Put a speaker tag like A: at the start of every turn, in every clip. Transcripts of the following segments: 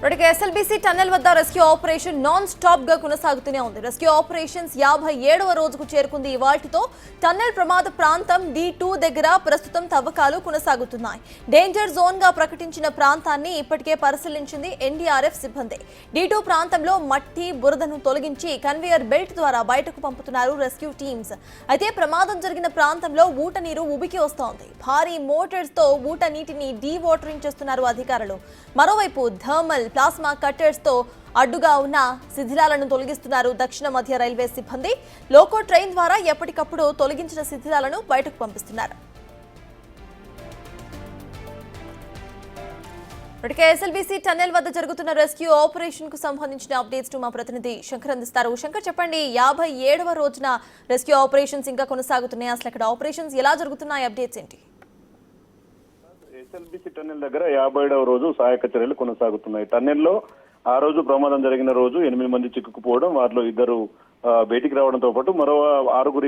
A: SLBC tunnel వద్ద rescue operation non stop గా కొనసాగుతూనే ఉంది. రెస్క్యూ ఆపరేషన్స్ 57వ రోజుకు చేరుకుంది. ఇవాల్టితో టన్నెల్ ప్రమాద ప్రాంతం D2 దగ్గర ప్రస్తుతం తవ్వకాలు కొనసాగుతున్నాయి. డేంజర్ జోన్ గా ప్రకటించిన ప్రాంతాన్ని ఇప్పటికే పరిశీలించింది ఎన్డీఆర్ఎఫ్ సిబ్బంది. D2 ప్రాంతంలో మట్టి బురదను తొలగించి కన్వేయర్ బెల్ట్ ద్వారా బయటకు పంపుతున్నారు రెస్క్యూ టీమ్స్. అయితే ప్రమాదం జరిగిన ప్రాంతంలో ఊట నీరు ఉబికి వస్తోంది. భారీ మోటార్స్ తో ఊట నీటిని డీవాటరింగ్ చేస్తున్నారు అధికారులు. మరోవైపు థర్మల్ ప్లాస్మా కట్టర్స్ తో అడ్డుగా ఉన్న శిథిలాలను తొలగిస్తున్నారు దక్షిణ మధ్య రైల్వే సిబ్బంది. లోకో ట్రైన్ ద్వారా ఎప్పటికప్పుడు తొలగించిన శిథిలాలను బయటకు పంపిస్తున్నారు. ఎస్ఎల్బీసీ టన్నెల్ వద్ద జరుగుతున్న రెస్క్యూ ఆపరేషన్ కు సంబంధించిన అప్డేట్స్ మా ప్రతినిధి శంకర్ అందిస్తారు. శంకర్, చెప్పండి, 57వ రోజున రెస్క్యూ ఆపరేషన్స్ ఇంకా కొనసాగుతున్నాయి. అసలు అక్కడ ఆపరేషన్స్ ఎలా జరుగుతున్నాయి? అప్డేట్స్ ఏంటి?
B: ఎస్ఎల్బీసీ టన్నెల్ దగ్గర 57వ రోజు సహాయక చర్యలు కొనసాగుతున్నాయి. టన్నెల్లో ఆ రోజు ప్రమాదం జరిగిన రోజు 8 మంది చిక్కుకుపోవడం, వారిలో 2 బయటికి రావడంతో పాటు మరో 6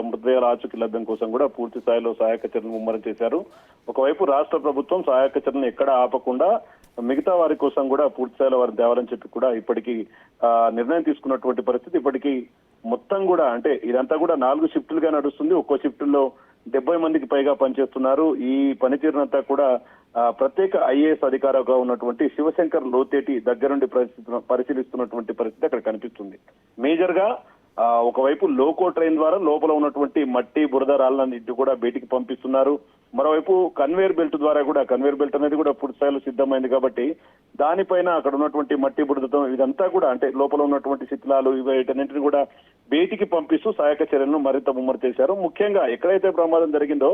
B: మృతదేహాల ఆచూకీ లభ్యం కోసం కూడా పూర్తి స్థాయిలో సహాయక చర్యలు ముమ్మరం చేశారు. ఒకవైపు రాష్ట్ర ప్రభుత్వం సహాయక చర్యలను ఎక్కడ ఆపకుండా మిగతా వారి కోసం కూడా పూర్తి స్థాయిలో వారిని తేవాలని చెప్పి కూడా ఇప్పటికీ నిర్ణయం తీసుకున్నటువంటి పరిస్థితి. ఇప్పటికీ మొత్తం కూడా అంటే ఇదంతా కూడా 4 షిఫ్టులుగా నడుస్తుంది. ఒక్కో షిఫ్టుల్లో 70 మందికి పైగా పనిచేస్తున్నారు. ఈ పనితీరునంతా కూడా ప్రత్యేక ఐఏఎస్ అధికారిగా ఉన్నటువంటి శివశంకర్ లోతేటి దగ్గరుండి పరిశీలిస్తున్నటువంటి పరిస్థితి అక్కడ కనిపిస్తుంది. మేజర్ గా ఒకవైపు లోకో ట్రైన్ ద్వారా లోపల ఉన్నటువంటి మట్టి బురద రాళ్ళన్నింటి కూడా బయటికి పంపిస్తున్నారు. మరోవైపు కన్వేయర్ బెల్ట్ ద్వారా కూడా, కన్వేయర్ బెల్ట్ అనేది కూడా పూర్తి స్థాయిలో సిద్ధమైంది కాబట్టి దానిపైన అక్కడ ఉన్నటువంటి మట్టి బురదతో ఇదంతా కూడా అంటే లోపల ఉన్నటువంటి శిథిలాలు వీటన్నింటిని కూడా బయటికి పంపిస్తూ సహాయక చర్యలను మరింత ముమ్మరు చేశారు. ముఖ్యంగా ఎక్కడైతే ప్రమాదం జరిగిందో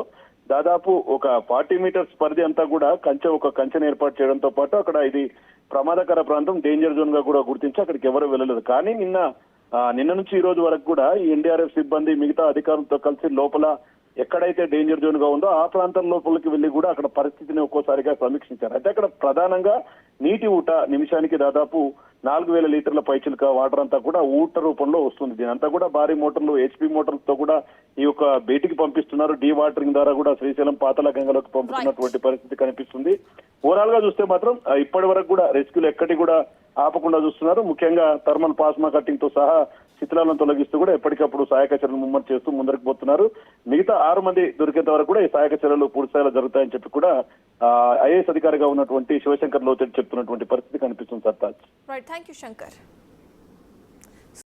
B: దాదాపు ఒక 40 మీటర్స్ పరిధి అంతా కూడా కంచెను ఏర్పాటు చేయడంతో పాటు అక్కడ ఇది ప్రమాదకర ప్రాంతం, డేంజర్ జోన్ గా కూడా గుర్తించి అక్కడికి ఎవరు వెళ్ళలేదు. కానీ నిన్న నుంచి ఈ రోజు వరకు కూడా ఈ ఎన్డీఆర్ఎఫ్ సిబ్బంది మిగతా అధికారులతో కలిసి లోపల ఎక్కడైతే డేంజర్ జోన్ గా ఉందో ఆ ప్రాంతం లోపలికి వెళ్లి కూడా అక్కడ పరిస్థితిని ఒక్కోసారిగా సమీక్షించారు. అయితే అక్కడ ప్రధానంగా నీటి ఊట నిమిషానికి దాదాపు 4000 లీటర్ల పైచిలుక వాటర్ అంతా కూడా ఊట రూపంలో వస్తుంది. దీనంతా కూడా భారీ మోటార్లు, HP మోటార్లతో కూడా ఈ యొక్క బయటికి పంపిస్తున్నారు. డీ వాటరింగ్ ద్వారా కూడా శ్రీశైలం పాతల గంగలోకి పంపుతున్నటువంటి పరిస్థితి కనిపిస్తుంది. ఓవరాల్ గా చూస్తే మాత్రం ఇప్పటి వరకు కూడా రెస్క్యూలు ఎక్కడి కూడా ఆపకుండా చూస్తున్నారు. ముఖ్యంగా థర్మల్ ప్లాస్మా కట్టింగ్ తో సహా శిథిలాలను తొలగిస్తూ కూడా ఎప్పటికప్పుడు సహాయక చర్యలు ముమ్మరు చేస్తూ ముందరికి పోతున్నారు. మిగతా 6 మంది దొరికేంత వరకు కూడా ఈ సహాయక చర్యలు పూర్తి స్థాయిలో జరుగుతాయని చెప్పి కూడా ఐఏఎస్ అధికారిగా ఉన్నటువంటి శివశంకర్ లోతేటి చెప్తున్నటువంటి పరిస్థితి కనిపిస్తుంది. సర్తాజ్.
A: Right, thank you Shankar.